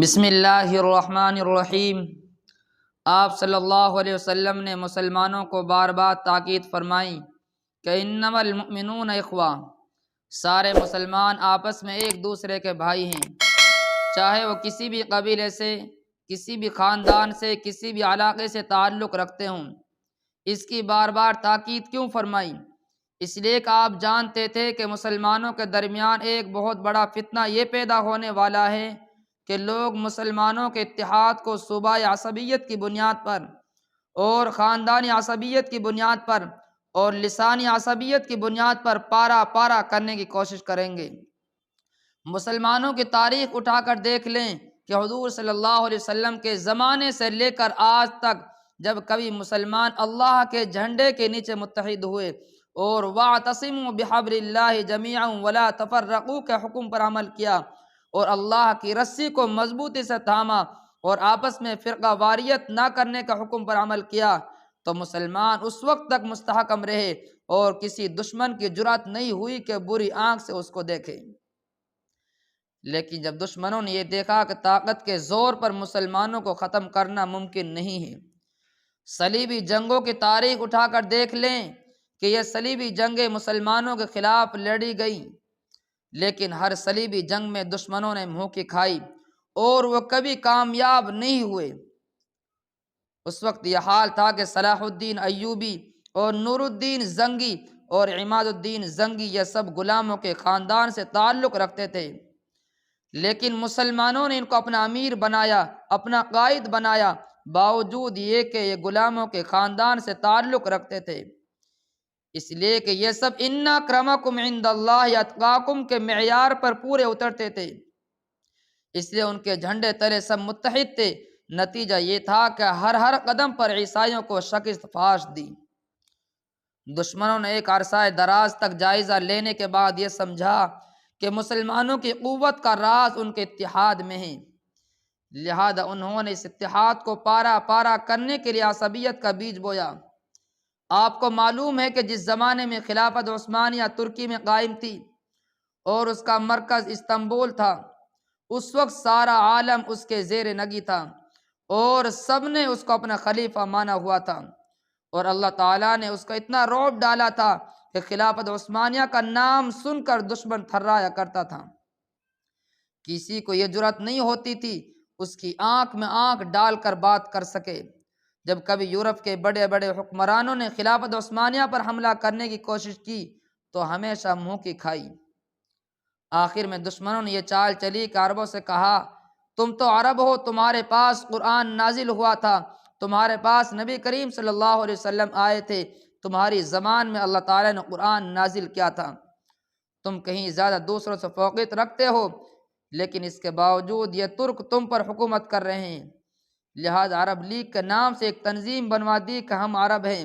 بسم اللہ الرحمن الرحیم۔ آپ صلی اللہ علیہ وسلم نے مسلمانوں کو بار بار تاکید فرمائی کہ انما المؤمنون اخوہ، سارے مسلمان آپس میں ایک دوسرے کے بھائی ہیں، چاہے وہ کسی بھی قبیلے سے، کسی بھی خاندان سے، کسی بھی علاقے سے تعلق رکھتے ہوں۔ اس کی بار بار تاکید کیوں فرمائی؟ اس لیے کہ آپ جانتے تھے کہ مسلمانوں کے درمیان ایک بہت بڑا فتنہ یہ پیدا ہونے والا ہے کہ لوگ مسلمانوں کے اتحاد کو صوبائی عصبیت کی بنیاد پر اور خاندانی عصبیت کی بنیاد پر اور لسانی عصبیت کی بنیاد پر پارا پارا کرنے کی کوشش کریں گے۔ مسلمانوں کی تاریخ اٹھا کر دیکھ لیں کہ حضور صلی اللہ علیہ وسلم کے زمانے سے لے کر آج تک جب کبھی مسلمان اللہ کے جھنڈے کے نیچے متحد ہوئے اور وَاعْتَصِمُوا بِحَبْلِ اللَّهِ جَمِيعًا وَلَا تَفَرَّقُوا کے حکم پر عمل کیا اور اللہ کی رسی کو مضبوطی سے تھاما اور آپس میں فرقہ واریت نہ کرنے کا حکم پر عمل کیا، تو مسلمان اس وقت تک مستحکم رہے اور کسی دشمن کی جرأت نہیں ہوئی کہ بری آنکھ سے اس کو دیکھے۔ لیکن جب دشمنوں نے یہ دیکھا کہ طاقت کے زور پر مسلمانوں کو ختم کرنا ممکن نہیں ہے، صلیبی جنگوں کی تاریخ اٹھا کر دیکھ لیں کہ یہ صلیبی جنگیں مسلمانوں کے خلاف لڑی گئیں، لیکن ہر صلیبی جنگ میں دشمنوں نے منہ کی کھائی اور وہ کبھی کامیاب نہیں ہوئے۔ اس وقت یہ حال تھا کہ صلاح الدین ایوبی اور نور الدین زنگی اور عماد الدین زنگی یہ سب غلاموں کے خاندان سے تعلق رکھتے تھے، لیکن مسلمانوں نے ان کو اپنا امیر بنایا، اپنا قائد بنایا، باوجود یہ کہ یہ غلاموں کے خاندان سے تعلق رکھتے تھے، اس لیے کہ یہ سب ان اکرمکم عند اللہ اتقاکم کے معیار پر پورے اترتے تھے، اس لیے ان کے جھنڈے تلے سب متحد تھے۔ نتیجہ یہ تھا کہ ہر قدم پر عیسائیوں کو شکست فاش دی۔ دشمنوں نے ایک عرصہ دراز تک جائزہ لینے کے بعد یہ سمجھا کہ مسلمانوں کی قوت کا راز ان کے اتحاد میں ہے، لہذا انہوں نے اس اتحاد کو پارا پارا کرنے کے لیے عصبیت کا بیج بویا۔ آپ کو معلوم ہے کہ جس زمانے میں خلافت عثمانیہ ترکی میں قائم تھی اور اس کا مرکز استنبول تھا، اس وقت سارا عالم اس کے زیر نگی تھا اور سب نے اس کو اپنا خلیفہ مانا ہوا تھا، اور اللہ تعالیٰ نے اس کو اتنا رعب ڈالا تھا کہ خلافت عثمانیہ کا نام سن کر دشمن تھرایا کرتا تھا۔ کسی کو یہ جرأت نہیں ہوتی تھی اس کی آنکھ میں آنکھ ڈال کر بات کر سکے۔ جب کبھی یورپ کے بڑے بڑے حکمرانوں نے خلافت عثمانیہ پر حملہ کرنے کی کوشش کی تو ہمیشہ منہ کی کھائی۔ آخر میں دشمنوں نے یہ چال چلی کہ عربوں سے کہا، تم تو عرب ہو، تمہارے پاس قرآن نازل ہوا تھا، تمہارے پاس نبی کریم صلی اللہ علیہ وسلم آئے تھے، تمہاری زبان میں اللہ تعالیٰ نے قرآن نازل کیا تھا، تم کہیں زیادہ دوسروں سے فوقیت رکھتے ہو، لیکن اس کے باوجود یہ ترک تم پر حکومت کر رہے ہیں، لہذا عرب لیگ کے نام سے ایک تنظیم بنوا دی کہ ہم عرب ہیں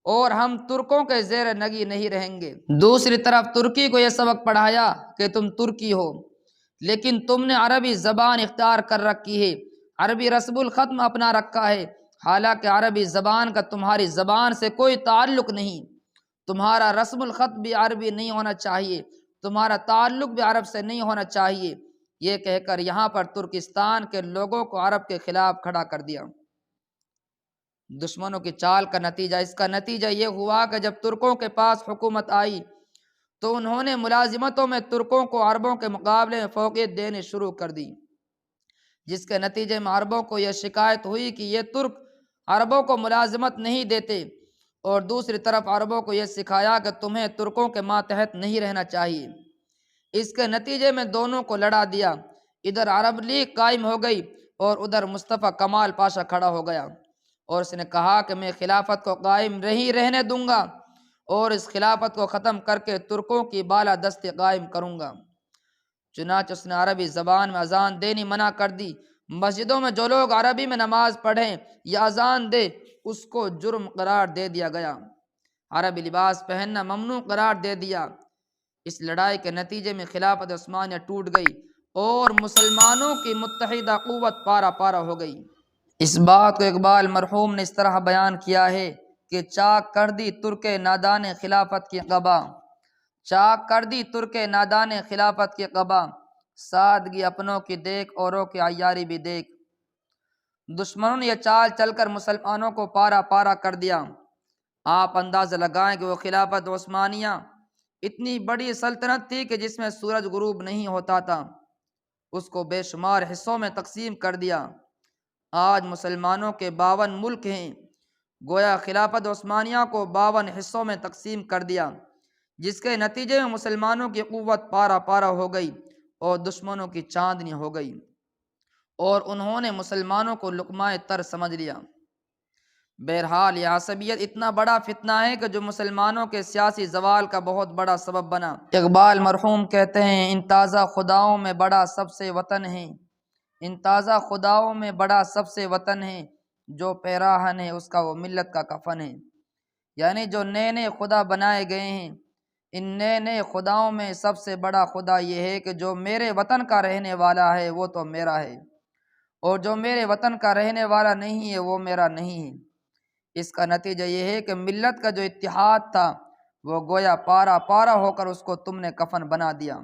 اور ہم ترکوں کے زیر نگی نہیں رہیں گے۔ دوسری طرف ترکی کو یہ سبق پڑھایا کہ تم ترکی ہو، لیکن تم نے عربی زبان اختیار کر رکھی ہے، عربی رسم الختم اپنا رکھا ہے، حالانکہ عربی زبان کا تمہاری زبان سے کوئی تعلق نہیں، تمہارا رسم الخط بھی عربی نہیں ہونا چاہیے، تمہارا تعلق بھی عرب سے نہیں ہونا چاہیے۔ یہ کہہ کر یہاں پر ترکستان کے لوگوں کو عرب کے خلاف کھڑا کر دیا۔ دشمنوں کی چال کا نتیجہ، اس کا نتیجہ یہ ہوا کہ جب ترکوں کے پاس حکومت آئی تو انہوں نے ملازمتوں میں ترکوں کو عربوں کے مقابلے میں فوقیت دینے شروع کر دی، جس کے نتیجے میں عربوں کو یہ شکایت ہوئی کہ یہ ترک عربوں کو ملازمت نہیں دیتے، اور دوسری طرف عربوں کو یہ سکھایا کہ تمہیں ترکوں کے ماتحت نہیں رہنا چاہیے۔ اس کے نتیجے میں دونوں کو لڑا دیا، ادھر عرب لیگ قائم ہو گئی اور ادھر مصطفیٰ کمال پاشا کھڑا ہو گیا، اور اس نے کہا کہ میں خلافت کو قائم نہیں رہنے دوں گا اور اس خلافت کو ختم کر کے ترکوں کی بالا دستی قائم کروں گا۔ چنانچہ اس نے عربی زبان میں اذان دینی منع کر دی، مسجدوں میں جو لوگ عربی میں نماز پڑھیں یا اذان دے اس کو جرم قرار دے دیا گیا، عربی لباس پہننا ممنوع قرار دے دیا۔ اس لڑائی کے نتیجے میں خلافت عثمانیہ ٹوٹ گئی اور مسلمانوں کی متحدہ قوت پارا پارا ہو گئی۔ اس بات کو اقبال مرحوم نے اس طرح بیان کیا ہے کہ چاک کر دی ترک نادان خلافت کی قبا، چاک کر دی ترک نادان خلافت کی قبا، سادگی اپنوں کی دیکھ اوروں کی عیاری بھی دیکھ۔ دشمنوں نے یہ چال چل کر مسلمانوں کو پارا پارا کر دیا۔ آپ اندازہ لگائیں کہ وہ خلافت عثمانیہ اتنی بڑی سلطنت تھی کہ جس میں سورج غروب نہیں ہوتا تھا، اس کو بے شمار حصوں میں تقسیم کر دیا۔ آج مسلمانوں کے 52 ملک ہیں، گویا خلافت عثمانیہ کو 52 حصوں میں تقسیم کر دیا، جس کے نتیجے میں مسلمانوں کی قوت پارا پارا ہو گئی اور دشمنوں کی چاندنی ہو گئی، اور انہوں نے مسلمانوں کو لقمہ تر سمجھ لیا۔ بہرحال یہ عصبیت اتنا بڑا فتنہ ہے کہ جو مسلمانوں کے سیاسی زوال کا بہت بڑا سبب بنا۔ اقبال مرحوم کہتے ہیں، ان تازہ خداؤں میں بڑا سب سے وطن ہے، ان تازہ خداؤں میں بڑا سب سے وطن ہے، جو پیراہن ہے اس کا وہ ملت کا کفن ہے۔ یعنی جو نئے نئے خدا بنائے گئے ہیں، ان نئے نئے خداؤں میں سب سے بڑا خدا یہ ہے کہ جو میرے وطن کا رہنے والا ہے وہ تو میرا ہے، اور جو میرے وطن کا رہنے والا نہیں ہے وہ میرا نہیں ہے۔ اس کا نتیجہ یہ ہے کہ ملت کا جو اتحاد تھا وہ گویا پارا پارا ہو کر اس کو تم نے کفن بنا دیا۔